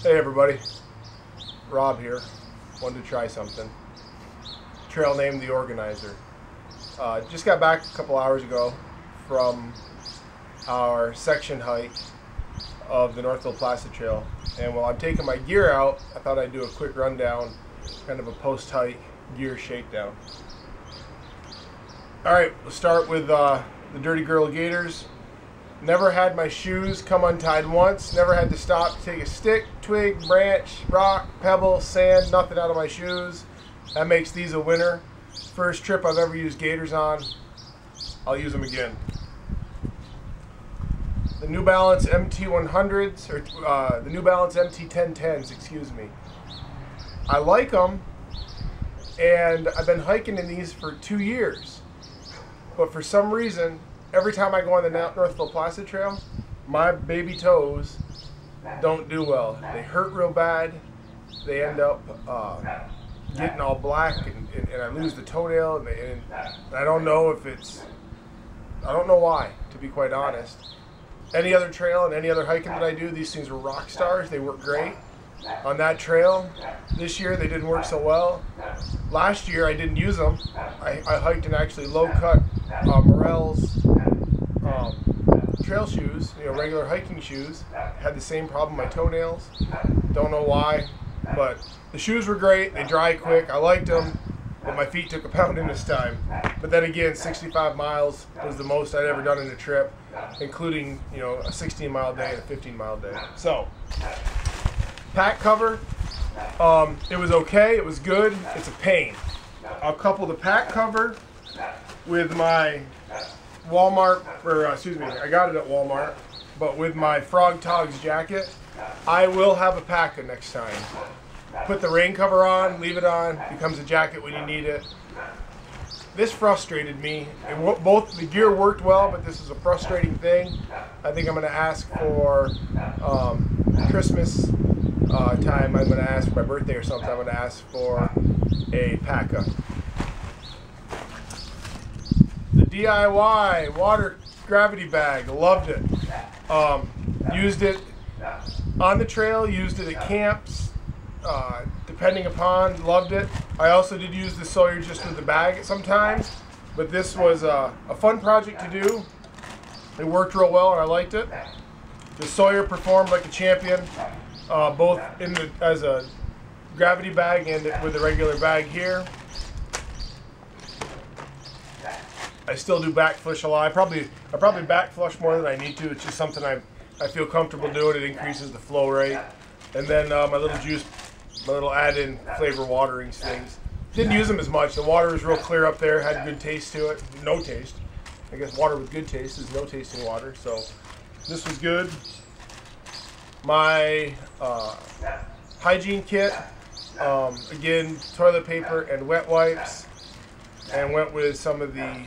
Hey everybody, Rob here. Wanted to try something. Trail name The Organizer. Just got back a couple hours ago from our section hike of the Northville-Placid trail, and while I'm taking my gear out, I thought I'd do a quick rundown, kind of a post-hike gear shakedown. Alright, we'll start with the Dirty Girl Gators. Never had my shoes come untied once. Never had to stop to take a stick, twig, branch, rock, pebble, sand, nothing out of my shoes. That makes these a winner. First trip I've ever used Gators on. I'll use them again. The New Balance MT100s, or the New Balance MT1010s, excuse me. I like them, and I've been hiking in these for 2 years. But for some reason, every time I go on the Northville-Placid trail, my baby toes don't do well. They hurt real bad. They end up getting all black, and I lose the toenail, and I don't know if it's, I don't know why, to be quite honest. Any other trail and any other hiking that I do, these things were rock stars. They work great. On that trail, this year they didn't work so well. Last year I didn't use them. I hiked in actually low-cut Morel's trail shoes, regular hiking shoes. Had the same problem with my toenails. Don't know why, but the shoes were great. They dry quick. I liked them, but my feet took a pounding this time. But then again, 65 miles was the most I'd ever done in a trip, including a 16-mile day and a 15-mile day. So, pack cover, it was okay. It was good. It's a pain. I'll couple the pack cover with my Walmart, or excuse me, I got it at Walmart, but with my Frog Togs jacket. I will have a packer next time. Put the rain cover on, leave it on, becomes a jacket when you need it. This frustrated me. Both the gear worked well, but this is a frustrating thing. I think I'm going to ask for Christmas time. I'm going to ask for my birthday or something. I'm going to ask for a packer. The DIY water gravity bag, loved it. Used it on the trail, used it at camps, depending upon, loved it. I also did use the Sawyer just with the bag sometimes, but this was a fun project to do. It worked real well and I liked it. The Sawyer performed like a champion, both as a gravity bag and with the regular bag here. I still do back flush a lot. I probably back flush more than I need to. It's just something I feel comfortable doing. It increases the flow rate. And then my little add-in flavor waterings things. Didn't use them as much. The water was real clear up there. Had good taste to it. No taste. I guess water with good taste is no tasting water. So this was good. My hygiene kit. Again, toilet paper and wet wipes. And went with some of the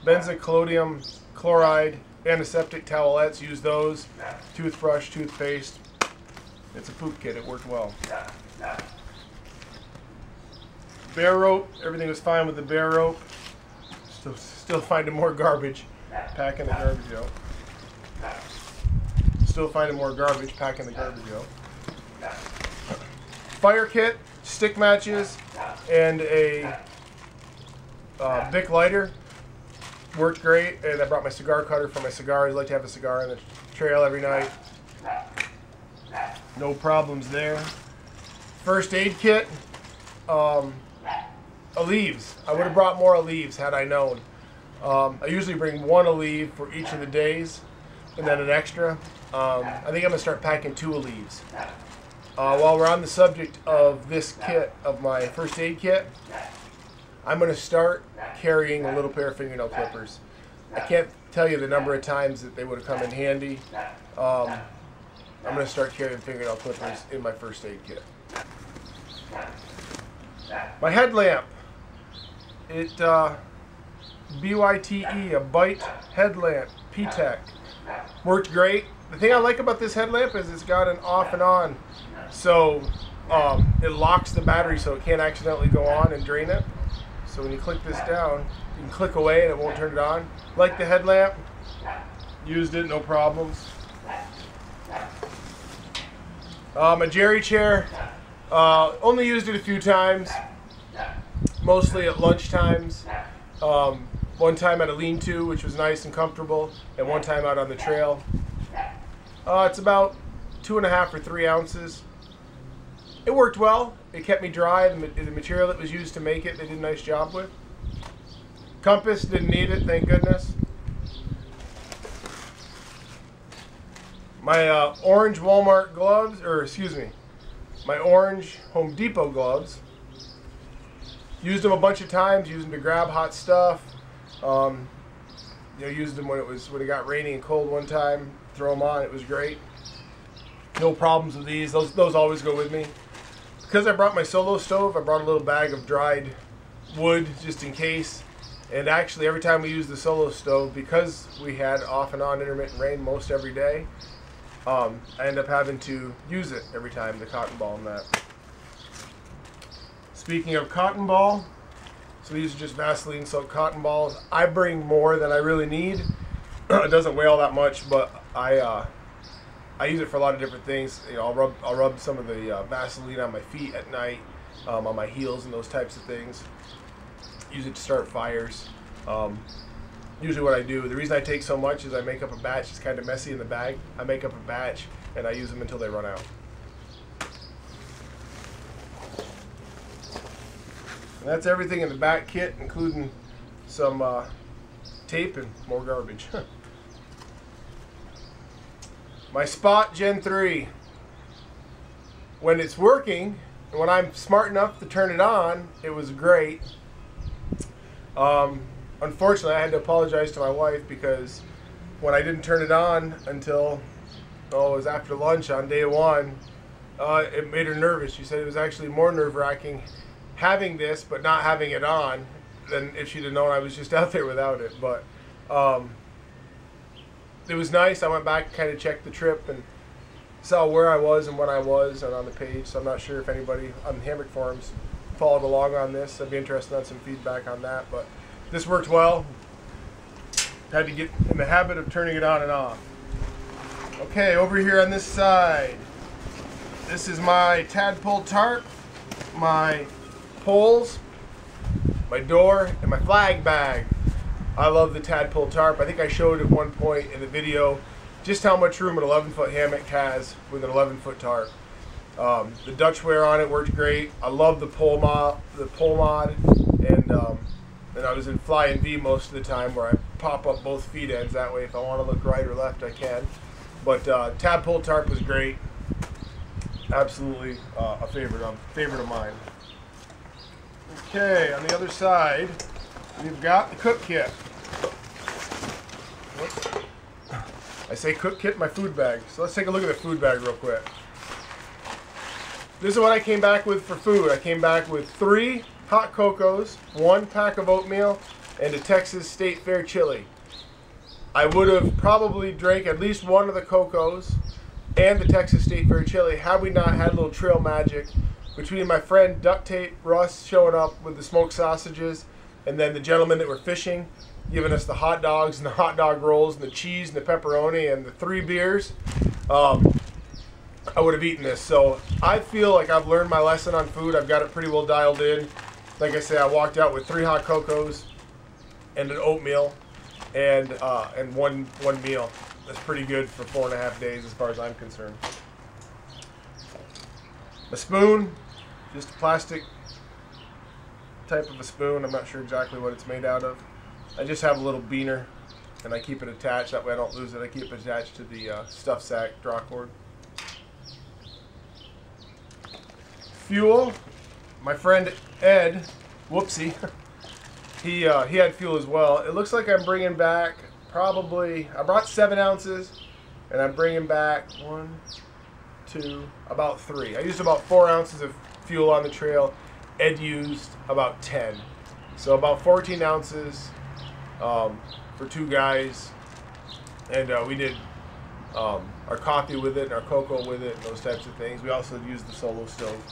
benzalkonium chloride antiseptic towelettes. Use those. Toothbrush, toothpaste. It's a poop kit. It worked well. Bear rope. Everything was fine with the bear rope. Still finding more garbage. Packing the garbage out. Still finding more garbage. Packing the garbage out. Fire kit. Stick matches and a Bic lighter. Worked great, and I brought my cigar cutter for my cigars. I like to have a cigar on the trail every night. No problems there. First aid kit. Aleve. I would have brought more Aleve had I known. I usually bring one Aleve for each of the days, and then an extra. I think I'm going to start packing 2 Aleves. While we're on the subject of this kit, of my first aid kit, I'm going to start carrying a little pair of fingernail clippers. I can't tell you the number of times that they would have come in handy. I'm going to start carrying fingernail clippers in my first aid kit. My headlamp. It BYTE, a Bite headlamp, P-Tech. Worked great. The thing I like about this headlamp is it's got an off and on. So it locks the battery so it can't accidentally go on and drain it. So when you click this down, you can click away and it won't turn it on. Like the headlamp, used it, no problems. A jerry chair. Only used it a few times, mostly at lunch times. One time at a lean-to, which was nice and comfortable, and one time out on the trail. It's about 2.5 or 3 ounces. It worked well. It kept me dry. The material that was used to make it, they did a nice job with. Compass, didn't need it, thank goodness. My orange Walmart gloves, or excuse me, my orange Home Depot gloves. Used them a bunch of times. Used them to grab hot stuff. Used them when it got rainy and cold one time. Throw them on. It was great. No problems with these. Those always go with me. Because I brought my solo stove, I brought a little bag of dried wood just in case. And actually, every time we used the solo stove, because we had off and on intermittent rain most every day, I end up having to use it every time, the cotton ball and that. Speaking of cotton ball, so these are just Vaseline soaked cotton balls. I bring more than I really need. It doesn't weigh all that much, but I use it for a lot of different things. I'll rub some of the Vaseline on my feet at night, on my heels and those types of things. Use it to start fires. Usually what I do, the reason I take so much is I make up a batch. It's kind of messy in the bag. I make up a batch and I use them until they run out. And that's everything in the back kit, including some tape and more garbage. My Spot Gen 3. When it's working, and when I'm smart enough to turn it on, it was great. Unfortunately, I had to apologize to my wife because when I didn't turn it on until, it was after lunch on day 1, it made her nervous. She said it was actually more nerve-wracking having this but not having it on than if she'd have known I was just out there without it. But it was nice. I went back and kind of checked the trip and saw where I was and when I was and on the page. So I'm not sure if anybody on the Hammock forums followed along on this. I'd be interested on some feedback on that. But this worked well. Had to get in the habit of turning it on and off. Okay, over here on this side, this is my tadpole tarp, my poles, my door, and my flag bag. I love the tadpole tarp. I think I showed at one point in the video just how much room an 11-foot hammock has with an 11-foot tarp. The Dutch wear on it worked great. I love the pole mod, and I was in Fly & V most of the time where I pop up both feet ends. That way if I want to look right or left, I can. But tadpole tarp was great. Absolutely a favorite of mine. Okay, on the other side, we've got the cook kit. Whoops. I say cook kit, my food bag. So let's take a look at the food bag real quick. This is what I came back with for food. I came back with 3 hot cocos, 1 pack of oatmeal, and a Texas State Fair chili. I would have probably drank at least 1 of the cocos and the Texas State Fair chili had we not had a little trail magic between my friend Duct Tape Russ showing up with the smoked sausages, and then the gentlemen that were fishing giving us the hot dogs and the hot dog rolls and the cheese and the pepperoni and the 3 beers. I would have eaten this. So I feel like I've learned my lesson on food. I've got it pretty well dialed in. Like I say, I walked out with 3 hot cocos and an oatmeal and one meal. That's pretty good for 4.5 days as far as I'm concerned. A spoon, just a plastic type of a spoon. I'm not sure exactly what it's made out of. I just have a little beaner and I keep it attached. That way I don't lose it. I keep it attached to the stuff sack draw cord. Fuel. My friend Ed, whoopsie, he had fuel as well. It looks like I'm bringing back probably, I brought 7 ounces and I'm bringing back 1, 2, about 3. I used about 4 ounces of fuel on the trail. Ed used about 10. So about 14 ounces for 2 guys. And we did our coffee with it and our cocoa with it and those types of things. We also used the solo stove.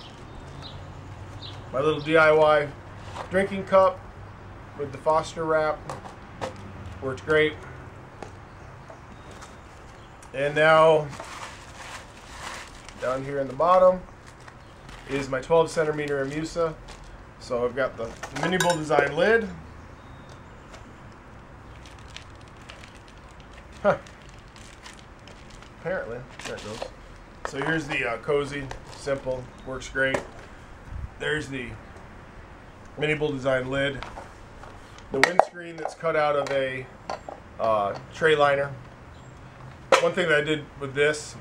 My little DIY drinking cup with the Foster wrap worked great. And now Down here in the bottom is my 12 centimeter Amusa. So I've got the Mini Bull design lid. Huh. Apparently, there it goes. So here's the cozy, simple, works great. There's the Mini Bull design lid. The windscreen that's cut out of a tray liner. One thing that I did with this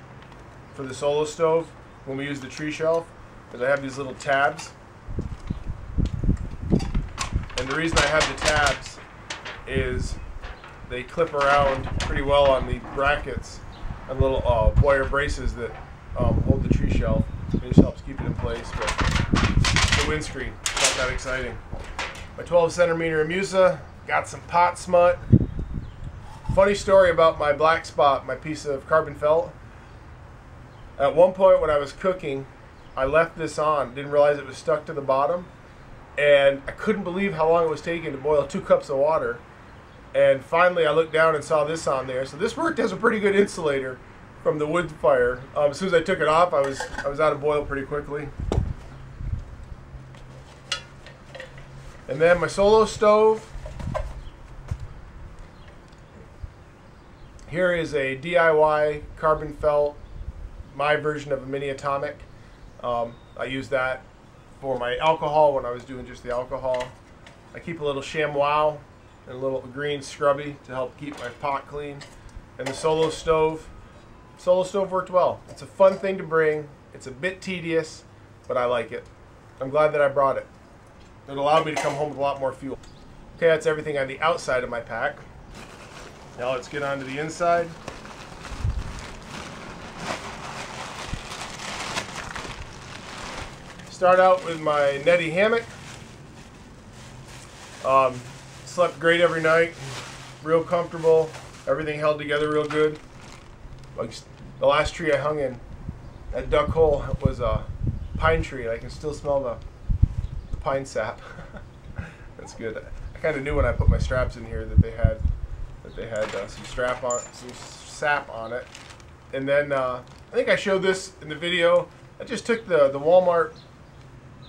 for the solo stove when we use the tree shelf is I have these little tabs. And the reason I have the tabs is they clip around pretty well on the brackets and little wire braces that hold the tree shelf. It just helps keep it in place. But the windscreen, not that exciting. My 12 centimeter Amusa, got some pot smut. Funny story about my black spot, my piece of carbon felt. At one point when I was cooking, I left this on, didn't realize it was stuck to the bottom, and I couldn't believe how long it was taking to boil 2 cups of water. And finally I looked down and saw this on there. So this worked as a pretty good insulator from the wood fire. As soon as I took it off, I was out of boil pretty quickly. And then my solo stove. Here is a DIY carbon felt, my version of a mini atomic. I use that for my alcohol when I was doing just the alcohol. I keep a little ShamWow and a little green scrubby to help keep my pot clean. And the solo stove worked well. It's a fun thing to bring. It's a bit tedious, but I like it. I'm glad that I brought it. It allowed me to come home with a lot more fuel. Okay, that's everything on the outside of my pack. Now let's get on to the inside. Start out with my Netty hammock. Slept great every night, real comfortable. Everything held together real good. Like the last tree I hung in, that duck hole, was a pine tree. I can still smell the pine sap. That's good. I kind of knew when I put my straps in here that they had some sap on it. And then I think I showed this in the video. I just took the Walmart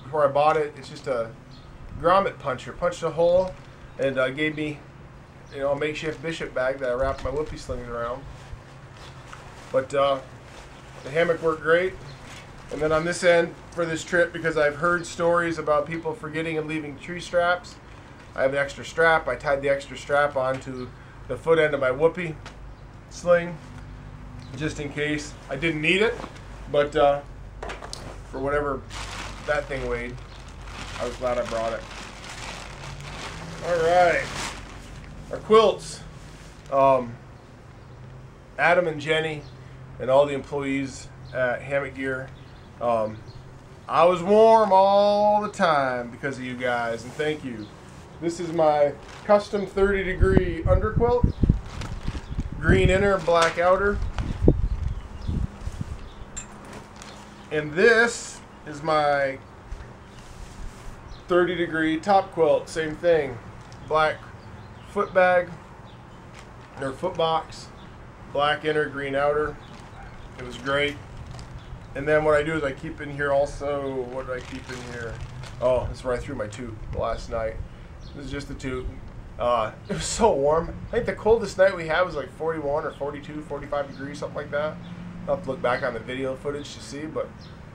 before I bought it. It's just a grommet puncher. Punched a hole and gave me, a makeshift bishop bag that I wrapped my whoopee slings around. But the hammock worked great. And then on this end for this trip, because I've heard stories about people forgetting and leaving tree straps, I have an extra strap. I tied the extra strap onto the foot end of my whoopee sling just in case. I didn't need it, but for whatever that thing weighed, I was glad I brought it. Alright, our quilts. Adam and Jenny and all the employees at Hammock Gear, I was warm all the time because of you guys, and thank you. This is my custom 30-degree underquilt. Green inner, black outer. And this is my 30-degree top quilt. Same thing. Black foot bag, or foot box. Black inner, green outer. It was great. And then what I do is I keep in here also, what did I keep in here? Oh, that's where I threw my toque last night. This is just the toque. It was so warm. I think the coldest night we had was like 41 or 42, 45 degrees, something like that. I'll have to look back on the video footage to see, but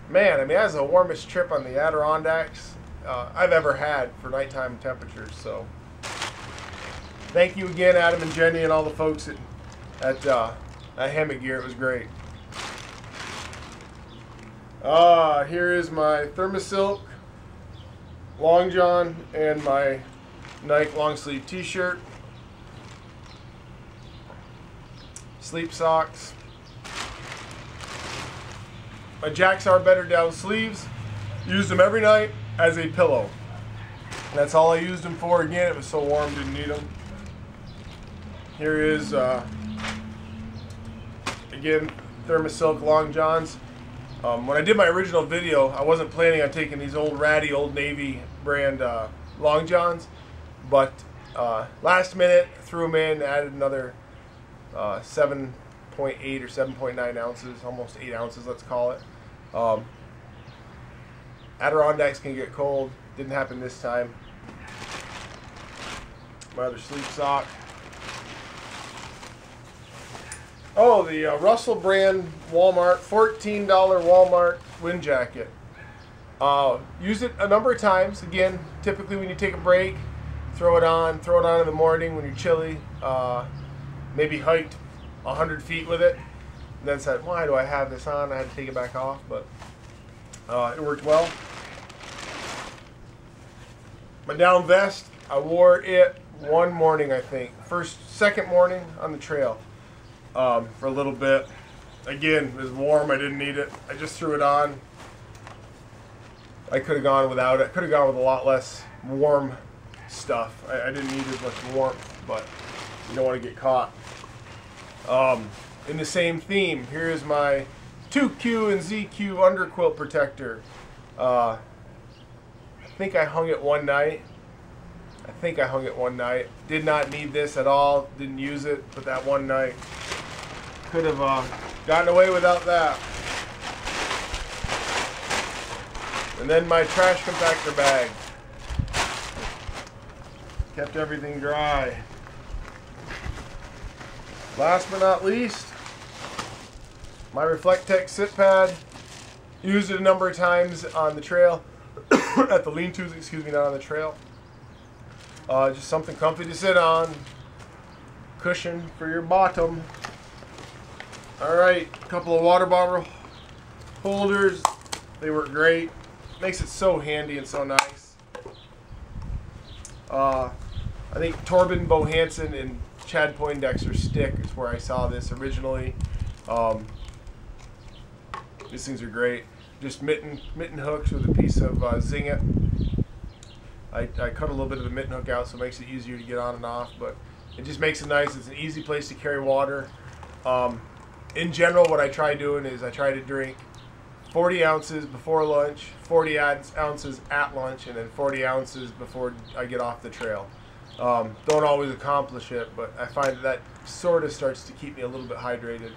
man, I mean, that was the warmest trip on the Adirondacks I've ever had for nighttime temperatures. So thank you again, Adam and Jenny and all the folks at Hammock Gear. It was great. Here is my Thermosilk long john and my Nike long sleeve t-shirt, sleep socks, my Jacks Are Better down sleeves. Used them every night as a pillow. That's all I used them for. Again, it was so warm, didn't need them. Here is again Thermosilk long johns. When I did my original video, I wasn't planning on taking these old ratty Old Navy brand long johns, but last minute threw them in, added another 7.8 or 7.9 ounces, almost 8 ounces, let's call it. Adirondacks can get cold. Didn't happen this time. My other sleep sock. Oh, the Russell brand Walmart, $14 Walmart wind jacket. Used it a number of times. Again, typically when you take a break, throw it on in the morning when you're chilly. Maybe hiked 100 feet with it. And then said, why do I have this on? I had to take it back off, but it worked well. My down vest, I wore it one morning, I think. Second morning on the trail for a little bit. Again, it was warm. I didn't need it. I just threw it on. I could have gone without it. Could have gone with a lot less warm stuff. I didn't need as much warmth, but you don't want to get caught. In the same theme, here's my 2Q and ZQ underquilt protector. I think I hung it one night. Did not need this at all. Didn't use it, but that one night could have gotten away without that. And then my trash compactor bag. Kept everything dry. Last but not least, my Reflectech sit pad. Used it a number of times on the trail. At the lean-tos, excuse me, not on the trail. Just something comfy to sit on. Cushion for your bottom. Alright, a couple of water bottle holders. They work great. Makes it so handy and so nice. I think Torben Bohansen and Chad Poindexter stick is where I saw this originally. These things are great. Just mitten hooks with a piece of Zing-It. I cut a little bit of the mitten hook out so it makes it easier to get on and off, but it just makes it nice. It's an easy place to carry water. In general, what I try doing is I try to drink 40 ounces before lunch, 40 ounces at lunch, and then 40 ounces before I get off the trail. Don't always accomplish it, but I find that sort of starts to keep me a little bit hydrated.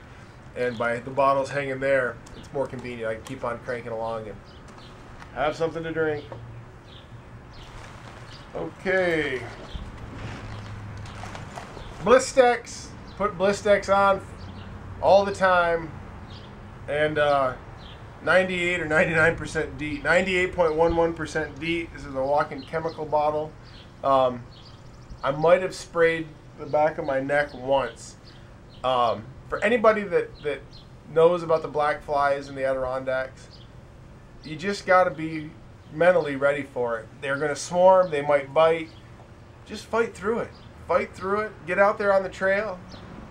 And by the bottles hanging there, it's more convenient. I can keep on cranking along and have something to drink. Okay. Blistex. Put Blistex on all the time. And 98 or 99% DEET. 98.11% DEET. This is a walking chemical bottle. I might have sprayed the back of my neck once. For anybody that knows about the black flies in the Adirondacks, you just got to be mentally ready for it. They're going to swarm. They might bite. Just fight through it. Fight through it. Get out there on the trail.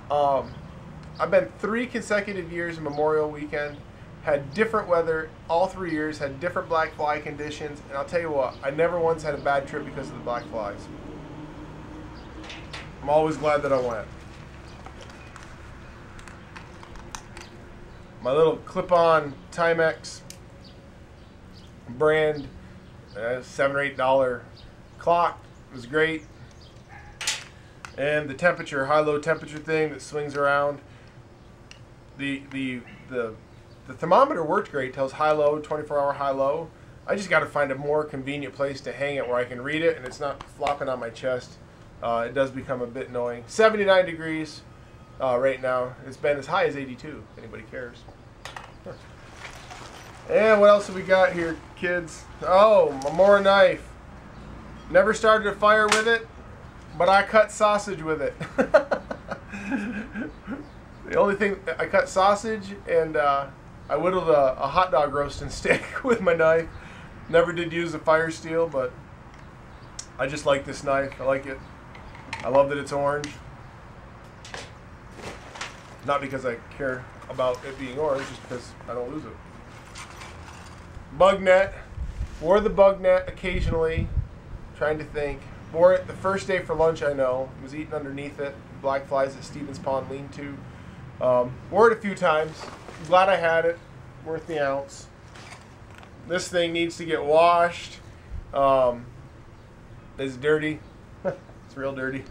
I've been 3 consecutive years in Memorial Weekend. Had different weather. All 3 years had different black fly conditions. And I'll tell you what, I never once had a bad trip because of the black flies. I'm always glad that I went. My little clip-on Timex brand $7 or $8 clock was great, and the temperature, high-low temperature thing that swings around. The thermometer worked great. Tells high-low, 24-hour high-low. I just got to find a more convenient place to hang it where I can read it and it's not flopping on my chest. It does become a bit annoying. 79 degrees right now. It's been as high as 82. If anybody cares. And what else have we got here, kids? Oh, my Mora knife. Never started a fire with it, but I cut sausage with it. The only thing, I cut sausage and I whittled a hot dog roasting stick with my knife. Never did use a fire steel, but I just like this knife. I like it. I love that it's orange. Not because I care about it being orange, just because I don't lose it. Bug net. Wore the bug net occasionally. Trying to think. Wore it the first day for lunch, I know. Was eating underneath it. Black flies at Stevens Pond lean-to. Wore it a few times. Glad I had it. Worth the ounce. This thing needs to get washed. It's dirty. It's real dirty.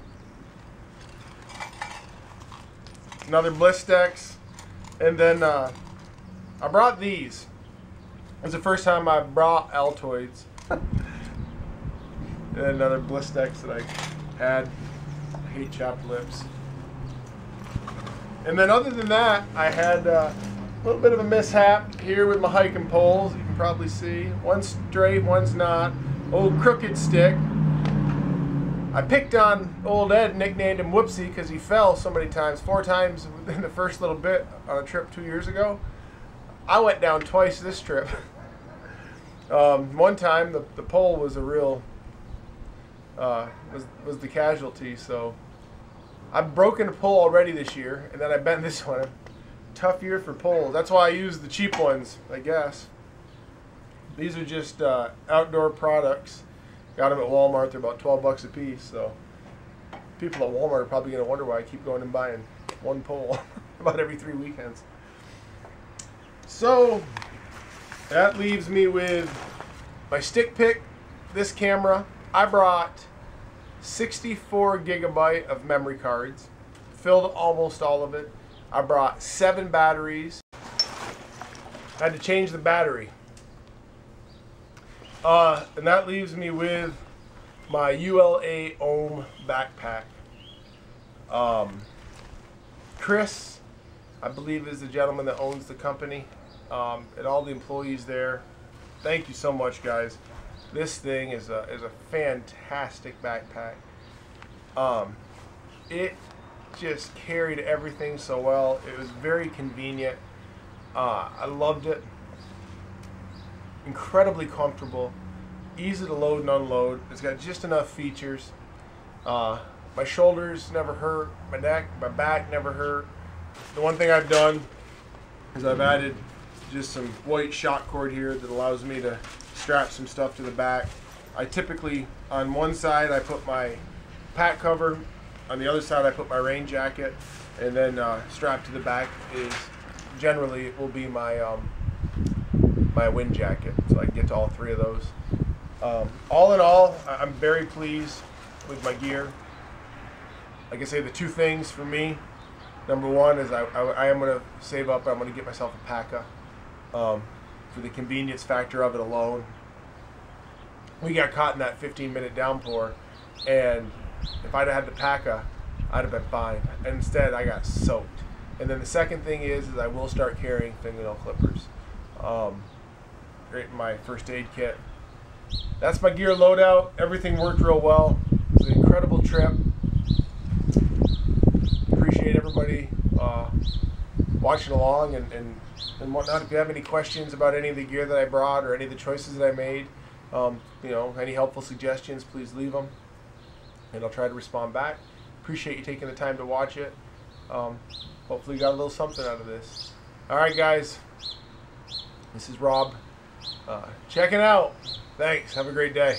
Another Blistex. And then I brought these. was the first time I brought Altoids. And another Blistex that I had. I hate chapped lips. And then other than that, I had a little bit of a mishap here with my hiking poles. You can probably see. One's straight, one's not. Old crooked stick. I picked on old Ed, nicknamed him Whoopsie, because he fell so many times. 4 times within the first little bit on a trip 2 years ago. I went down twice this trip. One time the pole was a real was the casualty. So I've broken a pole already this year, and then I bent this one. Tough year for poles. That's why I use the cheap ones, I guess. These are just outdoor products. Got them at Walmart. They're about 12 bucks a piece. So people at Walmart are probably going to wonder why I keep going and buying one pole about every 3 weekends. So that leaves me with my stick pick, this camera. I brought 64 gigabyte of memory cards, filled almost all of it. I brought 7 batteries. I had to change the battery. And that leaves me with my ULA Ohm Backpack. Chris, I believe, is the gentleman that owns the company, and all the employees there. Thank you so much, guys. This thing is a fantastic backpack. It just carried everything so well. It was very convenient. I loved it. Incredibly comfortable, easy to load and unload. It's got just enough features. My shoulders never hurt, my neck, my back never hurt. The one thing I've done is I've added just some white shock cord here that allows me to strap some stuff to the back. I typically, on one side I put my pack cover, on the other side I put my rain jacket, and then strapped to the back is generally it will be my my wind jacket, so I can get to all 3 of those. All in all, I'm very pleased with my gear. Like I say, the 2 things for me, number 1 is I am going to save up. I'm going to get myself a Paca for the convenience factor of it alone. We got caught in that 15-minute downpour, and if I'd had the Paca, I'd have been fine. And instead, I got soaked. And then the second thing is I will start carrying fingernail clippers. Right in my first aid kit. That's my gear loadout. Everything worked real well. It was an incredible trip. Appreciate everybody watching along and whatnot. If you have any questions about any of the gear that I brought or any of the choices that I made, you know, any helpful suggestions, please leave them, and I'll try to respond back. Appreciate you taking the time to watch it. Hopefully you got a little something out of this. All right, guys. This is Rob. Checking out. Thanks. Have a great day.